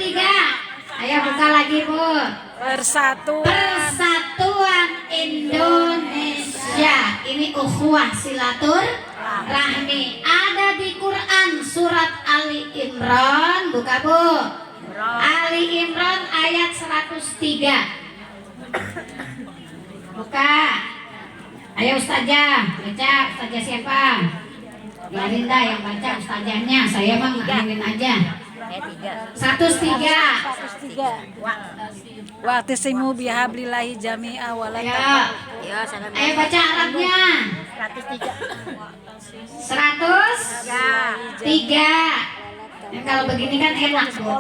tiga. Ayo buka lagi Bu. Persatuan Indonesia. Ini ukhuwah silaturahmi. Ada di Quran surat Ali Imran. Buka Bu. Ali Imran ayat 103. Buka. Ayo Ustazah, baca. Ustazah siapa? Yarinda yang baca, ustazahnya. Saya mah ngalimin aja. 103. Wa'tasimu bihablillahi jami'a wa la tafarraqu. Ayo baca Arabnya. 103. Ya, kalau begini kan enak Bu.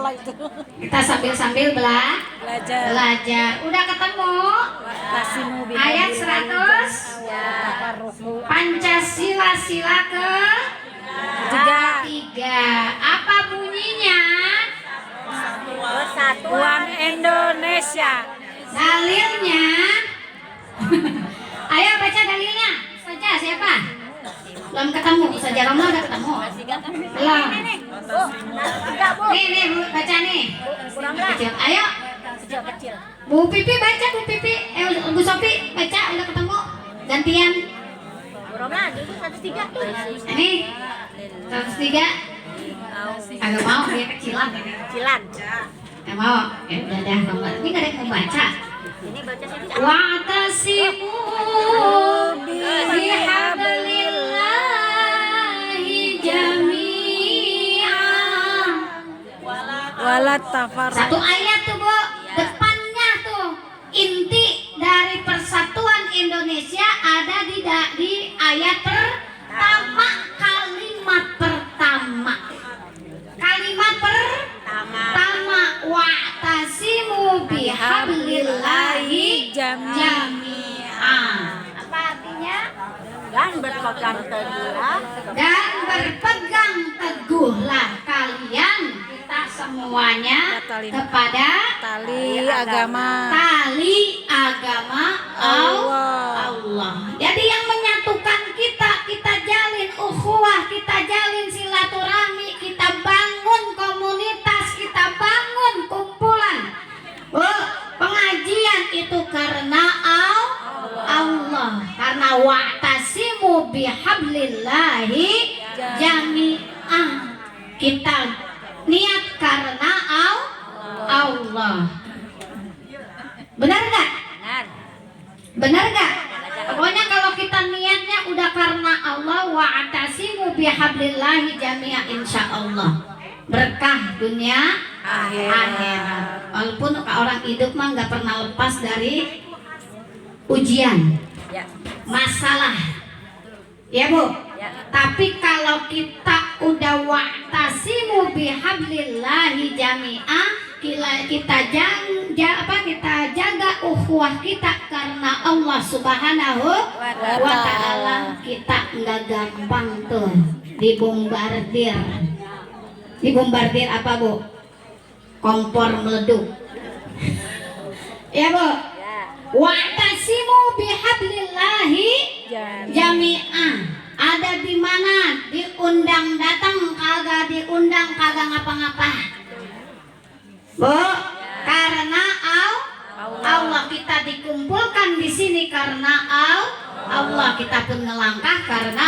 Kita sambil belajar. Udah ketemu? Ayat 100. Pancasila sila ke 3. Apa bunyinya? Persatuan Indonesia. Dalilnya. Ayo baca dalilnya. Saja siapa? Belum ketemu. Saja Roma udah ketemu. Belum. Nih Bu, baca nih. Kecil. Ayo. Bu Pipi baca, Bu Pipi. Bu Sofi baca, udah ketemu. Gantian. Ini 103. Agak mau dia kecilan. Gak mau. Ya udah dah. Ini gak ada yang mau baca. Wa'tasimu bihablillahi jami'an Wala tafarraqu. Satu ayat tuh Bu. Depannya tuh inti dari persatuan Indonesia ada di ayat pertama, kalimat pertama. Wa'tasimu bihablillahi jami'an. Apa artinya? Dan berpegang teguhlah kalian, kita semuanya, kepada tali agama Allah. Jadi yang menyatukan kita jalin ukhuwah, kita jalin silaturahmi, kita bangun komunitas, kita bangun kumpulan. Pengajian itu karena Allah, karena wa'tasimu bihablillahi jami'an. Kita niat karena Allah. Benar gak? Benar gak? Pokoknya kalau kita niatnya udah karena Allah, wa'tasimu bihablillahi jami'an, insyaallah berkah dunia akhirat. Walaupun orang hidup mah nggak pernah lepas dari ujian, masalah, ya Bu. Tapi kalau kita udah wa'tasimu bihablillahi jami'ah, kita jaga ukhuwah kita karena Allah Subhanahu wa ta'ala, kita nggak gampang tuh dibombardir. Dibombardir apa Bu? Kompor meleduk. Ya Bu. Wa'tasimu bihablillahi jami'an. Ada di mana? Diundang datang, kagak diundang kagak ngapa-ngapa. Bu, karena Allah kita dikumpulkan di sini karena Allah, kita pun ngelangkah karena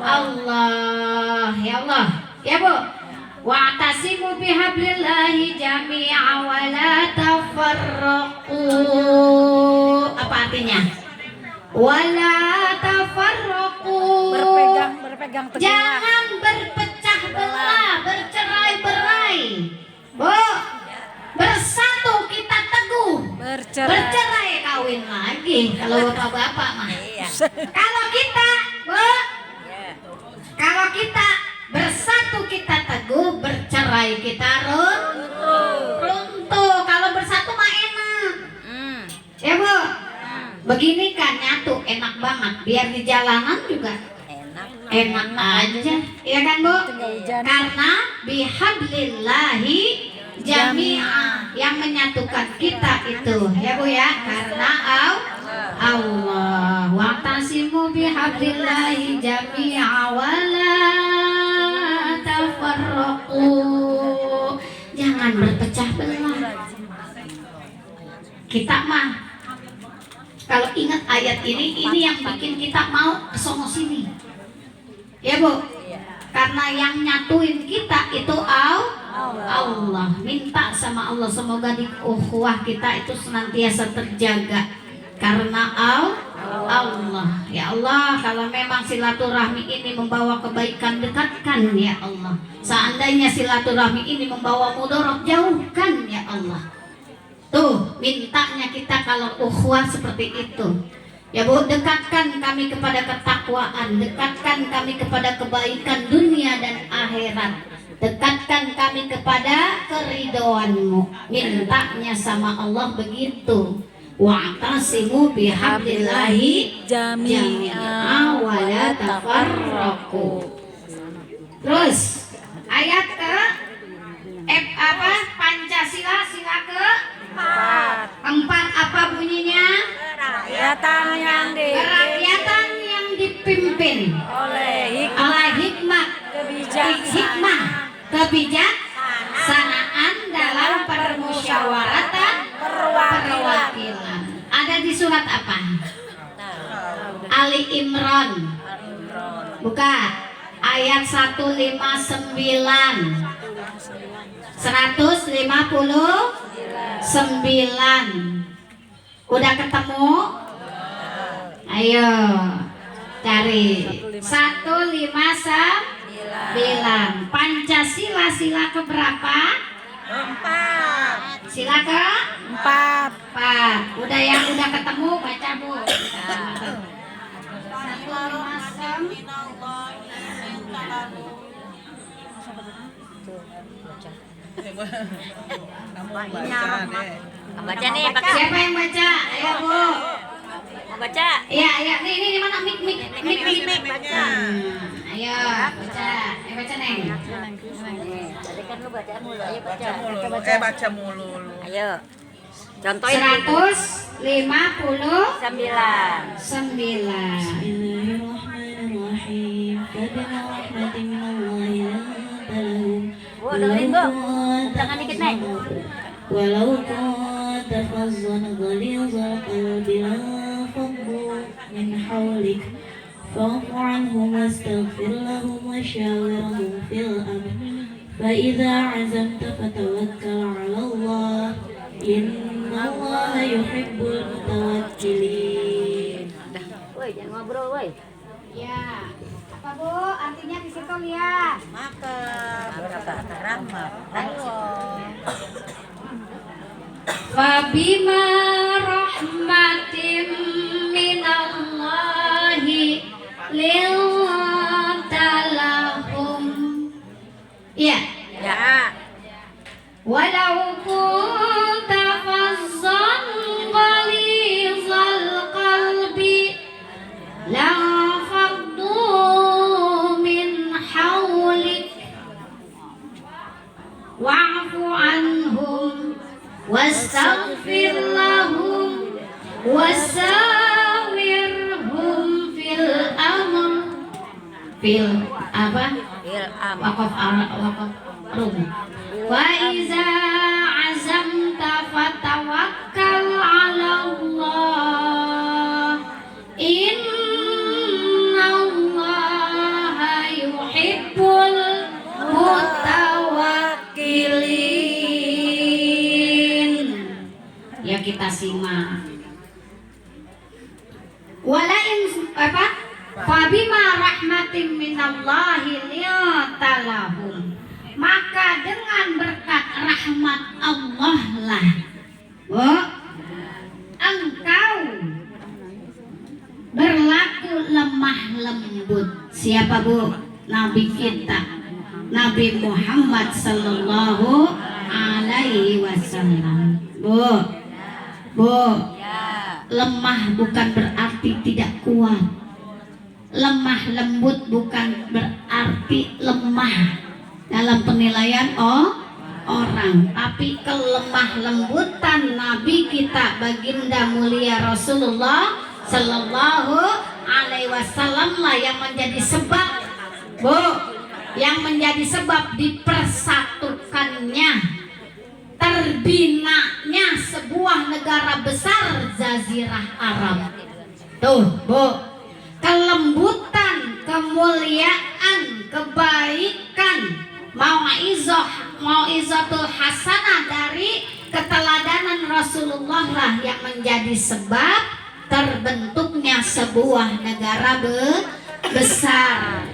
Allah. Ya Allah. Ya Bu. Wa'tasimu bihablillahi jami'a wa la tafarraqu. Apa artinya? Wa la tafarraqu. Berpegang teguh. Jangan berpecah belah, bercerai-berai. Bu, bersatu kita teguh. Bercerai kawin lagi kalau bapak-bapak mah. Kalau kita, Bu, kalau kita bersatu kita teguh, bercerai kita runtuh. Kalau bersatu mah enak. Ya Bu. Begini kan nyatu enak banget. Biar di jalanan juga enak aja. Iya kan Bu? Karena bihablillahi jami'ah, yang menyatukan kita itu, ya Bu ya, karena Allah. Wa'tasimu bihablillahi jami'a wa la tafarraqu. Jangan jangan berpecah belah. Kita mah kalau ingat ayat ini yang bikin kita mau kesono sini. Ya Bu, karena yang nyatuin kita itu Allah. Minta sama Allah semoga di ukhuwah kita itu senantiasa terjaga karena Allah. Ya Allah, kalau memang silaturahmi ini membawa kebaikan, dekatkan ya Allah. Seandainya silaturahmi ini membawa mudarat, jauhkan ya Allah. Tuh, mintanya kita kalau ukhuwah seperti itu. Ya Bu, dekatkan kami kepada ketakwaan, dekatkan kami kepada kebaikan dunia dan akhirat, dekatkan kami kepada keridhoan-Mu. Mintanya sama Allah begitu. Wa'tasimu bihablillahi jami'a wa la tafarraqu. Terus ayat ke Pancasila sila ke 4 apa bunyinya? Kerakyatan yang dipimpin oleh hikmah kebijaksanaan dalam permusyawaratan perwakilan. Ada di surat apa? Ali Imran. Buka ayat 159. Udah ketemu? Ayo cari 159. Pancasila sila ke berapa? 4. Sila ke 4. Udah ketemu baca Bu. 159. Baca nih, pakai Siapa yang baca? Ayo Bu. baca. Iya, ini mana mik Baca. Ayo baca. Baca Neng. Tadi kan lu baca mulu, ayo baca. Baca mulu. Ayo. Contohin 159. Bismillahirrahmanirrahim. Fabima rahmatin minallahi lantalahum. Bu, dengerin Bu. Jangan dikit Neng. Walau kunta fazzan ghalidhal qalbi lanfaddu min hawlik fa'fu anhum wastaghfir lahum washawirhum fil amr fa idza 'azamta fatawakkal 'ala Allah innallaha yuhibbul mutawakkilin. Woi, jangan ngobrol woi. Ya. Apa Bu? Artinya di situ lihat. Rahmat. Ayo. Fabima rahmatin minallahi lintalahum. Iya. Ya. Walau kunta fazzan ghalizal qalbi lanfaddu min hawlik wa'fu anhum wastaghfir lahum wasawirhum fil amr. Fil apa? Waqaf rum. Wa iza azamta fatawakkal 'ala Allah innallaha yuhibbul mutawakkilin. Ya kita simak. Walain apa? Fabima rahmatin minallahi liyatalahum. Maka dengan berkat rahmat Allah lah, engkau berlaku lemah lembut. Siapa Bu? Nabi kita, Nabi Muhammad sallallahu alaihi wasallam. Bu, lemah bukan berarti tidak kuat. Lemah lembut bukan berarti lemah dalam penilaian orang, tapi kelemah lembutan Nabi kita baginda mulia Rasulullah sallallahu alaihi wasallam lah yang menjadi sebab yang menjadi sebab dipersatukannya terbinanya sebuah negara besar Jazirah Arab. Tuh, Bu. Kelembutan, kemuliaan, kebaikan, mau'izatul hasanah dari keteladanan Rasulullah lah yang menjadi sebab terbentuknya sebuah negara besar.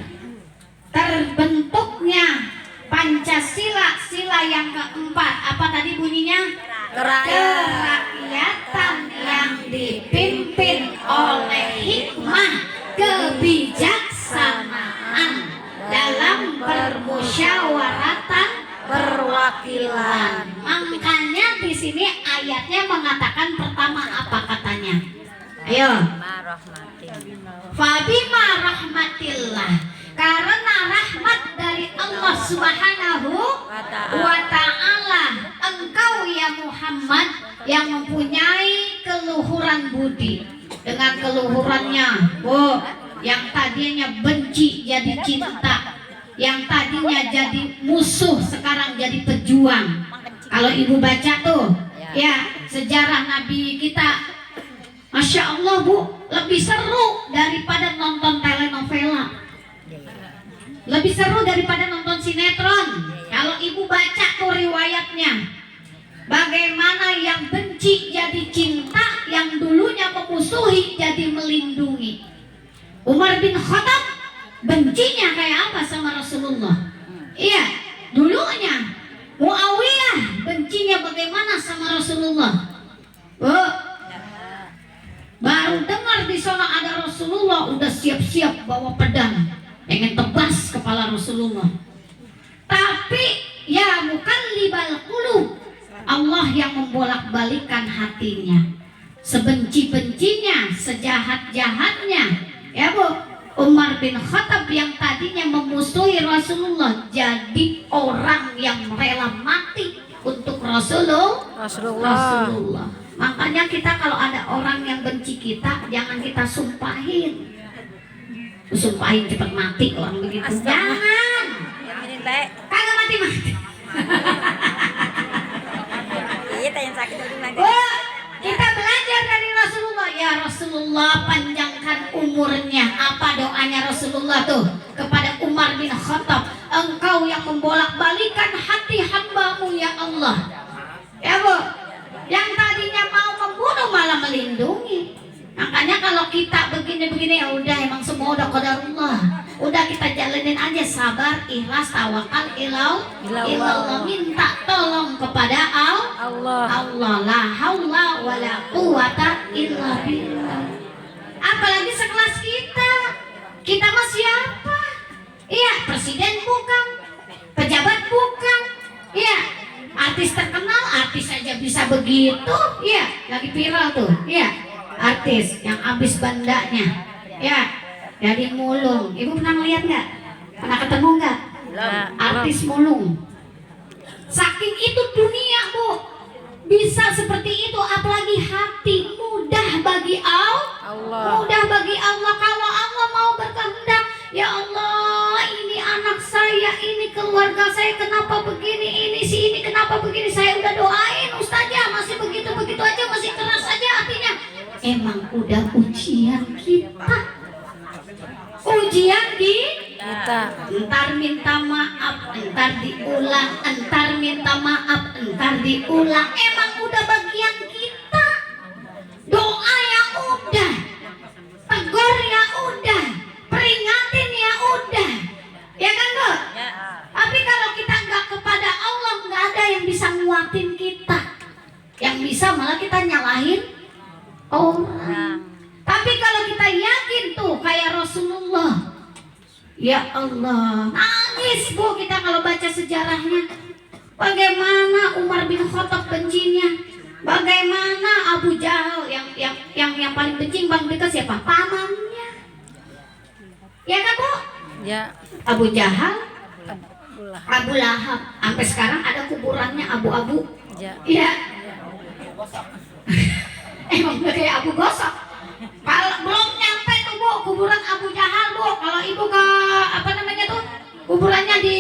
Terbentuknya Pancasila, sila yang keempat. Apa tadi bunyinya? Kerakyatan yang dipimpin oleh hikmah, kebijaksanaan dalam permusyawaratan perwakilan. Makanya di sini ayatnya mengatakan pertama apa katanya? Ayo. Fabima rahmatillah, karena rahmat dari Allah Subhanahu wa ta'ala, engkau ya Muhammad yang mempunyai keluhuran budi. Dengan keluhurannya, Bu, yang tadinya benci jadi cinta, yang tadinya jadi musuh sekarang jadi pejuang. Kalau ibu baca tuh ya sejarah Nabi kita, Masya Allah Bu, lebih seru daripada nonton telenovela, lebih seru daripada nonton sinetron. Kalau ibu baca tuh riwayatnya, bagaimana yang benci jadi cinta, yang dulunya memusuhi jadi melindungi. Umar bin Khattab bencinya kayak apa sama Rasulullah? Iya, dulunya. Muawiyah bencinya bagaimana sama Rasulullah? Baru dengar di sana ada Rasulullah, udah siap-siap bawa pedang, pengen tebas kepala Rasulullah. Tapi ya mukallibal qulub, Allah yang membolak-balikan hatinya. Sebenci-bencinya, sejahat-jahatnya, ya Bu, Umar bin Khattab yang tadinya memusuhi Rasulullah jadi orang yang rela mati untuk Rasulullah. Makanya kita kalau ada orang yang benci kita, jangan kita sumpahin. Sumpahin cepat mati orang begitu. Jangan. Kagak mati-mati. Kita belajar dari Rasulullah. Ya Rasulullah, panjangkan umurnya. Apa doanya Rasulullah tuh kepada Umar bin Khattab? Engkau yang membolak-balikan hati hambamu ya Allah. Ya Bu, yang tadinya mau membunuh malah melindungi. Makanya kalau kita begini-begini, ya udah, emang semua udah qadarullah. Udah kita jalanin aja, sabar, ikhlas, tawakal, ilallah, minta tolong kepada Allah. La haula wala quwata illa billah. Apalagi sekelas kita. Kita mah siapa? Iya, presiden bukan, pejabat bukan. Iya, artis terkenal, artis aja bisa begitu. Iya, lagi viral tuh. Iya. Artis yang habis bandanya, ya, jadi mulung. Ibu pernah lihat nggak? Pernah ketemu nggak? Artis mulung. Saking itu dunia Bu, bisa seperti itu. Apalagi hati mudah bagi Allah. Mudah bagi Allah. Kalau Allah mau berkehendak, ya Allah, ini anak saya, ini keluarga saya kenapa begini, ini si ini kenapa begini. Saya udah doain ustazah, masih begitu aja, masih keras aja hatinya. Emang udah ujian kita. Ujian kita. Entar minta maaf, entar diulang, entar minta maaf, entar diulang. Emang udah bagian kita. Doa ya udah, tegur ya udah, peringatin ya udah. Ya kan Bu? Tapi kalau kita nggak kepada Allah, nggak ada yang bisa nguatin kita. Yang bisa malah kita nyalahin orang. Tapi kalau kita yakin tuh kayak Rasulullah, ya Allah, nangis Bu kita kalau baca sejarahnya. Bagaimana Umar bin Khattab bencinya, bagaimana Abu Jahal yang paling benci paling dekat siapa? Pamannya. Ya kan Bu? Ya. Abu Jahal, Abu Lahab. Sampai sekarang ada kuburannya abu-abu. Iya. Emang udah kayak Abu Gosok. Kalau belum nyampe tuh Bu kuburan Abu Jahal Bu. Kalau ibu ke apa namanya tuh kuburannya di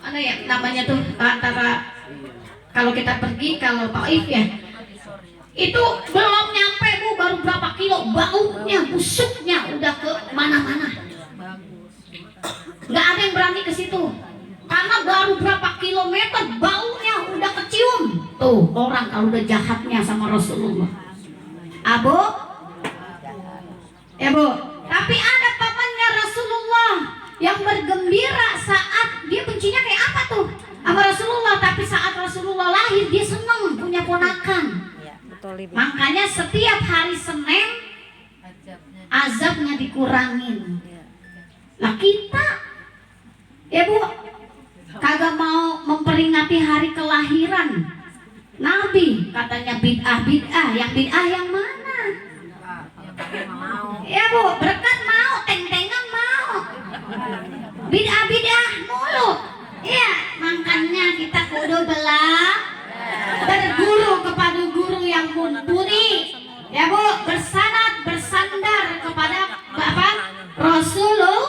mana ya nama namanya tuh antara kalau kita pergi kalau Taif ya, itu belum nyampe Bu, baru berapa kilo, baunya busuknya udah ke mana-mana. Nggak ada yang berani ke situ karena baru berapa kilometer baunya udah kecium. Tuh orang kalau udah jahatnya sama Rasulullah. Abu, ya Bu. Tapi ada pamannya Rasulullah yang bergembira saat dia bencinya kayak apa tuh sama Rasulullah, tapi saat Rasulullah lahir dia senang punya ponakan. Betul, Ibu. Makanya setiap hari Senin azabnya dikurangin. Lah kita, ya Bu, kagak mau memperingati hari kelahiran Nabi, katanya bid'ah. Yang bid'ah yang mana? Ya Bu, berkat mau, teng-tengan mau, bid'ah mulu. Iya, makanya kita kudu berguru kepada guru yang mumpuni, ya Bu, bersandar kepada Bapak Rasulullah.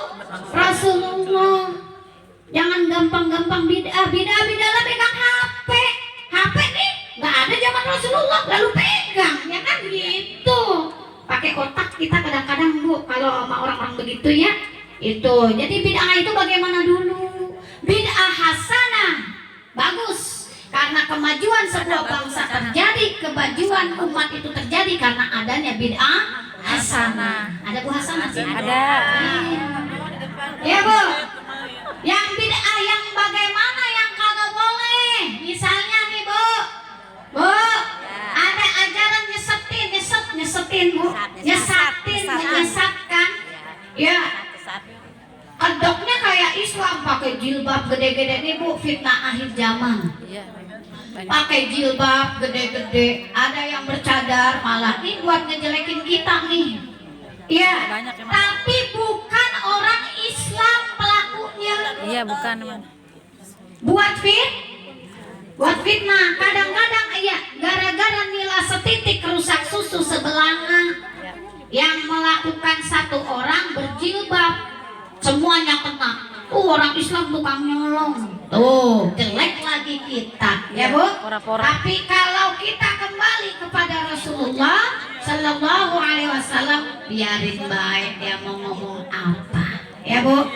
Jangan gampang-gampang bid'ah lah, pegang HP nih nggak ada zaman Rasulullah lalu pegang, ya kan gitu. Pakai otak kita kadang-kadang Bu, kalau sama orang-orang begitu ya itu. Jadi bid'ah itu bagaimana dulu? Bid'ah hasanah bagus karena kemajuan sebuah bangsa terjadi, kemajuan umat itu terjadi karena adanya bid'ah hasanah. Ada Bu hasanah sih? Ada. Ya Bu. Yang bid'ah yang bagaimana yang kagak boleh? Misalnya nih Bu, ada ajaran nyesetin Bu, menyesatkan. Ya. Kedoknya kayak Islam, pakai jilbab gede-gede nih Bu, fitnah akhir zaman. Pakai jilbab gede-gede, ada yang bercadar, malah ini buat ngejelekin kita nih. Iya, tapi bukan orang Islam pelakunya. Iya, bukan, Man. Buat fitnah. Kadang-kadang iya, gara-gara nila setitik rusak susu sebelanga. Yang melakukan satu orang berjilbab, semuanya kena. Orang Islam tukang nyolong. Tuh, jelek lagi kita, ya Bu. Tapi kalau kita kembali kepada Rasulullah Sallallahu Alaihi Wasallam, biarin baik dia mau ngomong apa, ya Bu.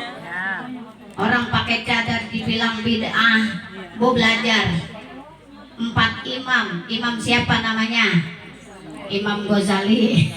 Orang pakai cadar dibilang bid'ah. Bu belajar 4 imam. Imam siapa namanya? Imam Ghazali.